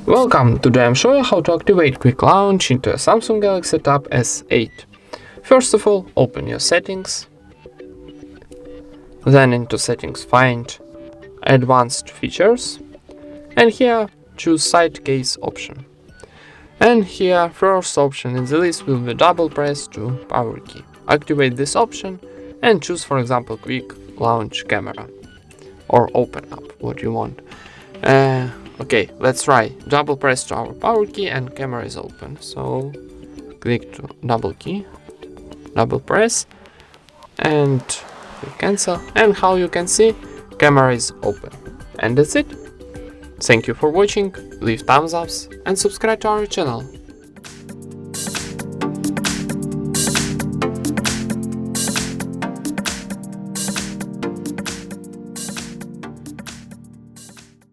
Welcome! Today I'm showing how to activate Quick Launch into a Samsung Galaxy Tab S8. First of all, open your settings, then into settings find Advanced Features, and here choose Side Case option. And here first option in the list will be double press to power key. Activate this option and choose, for example, Quick Launch Camera, or open up what you want. Okay, let's try. Double press to our power key and camera is open. So click to double key, double press, and cancel. And how you can see, camera is open. And that's it. Thank you for watching, leave thumbs ups and subscribe to our channel.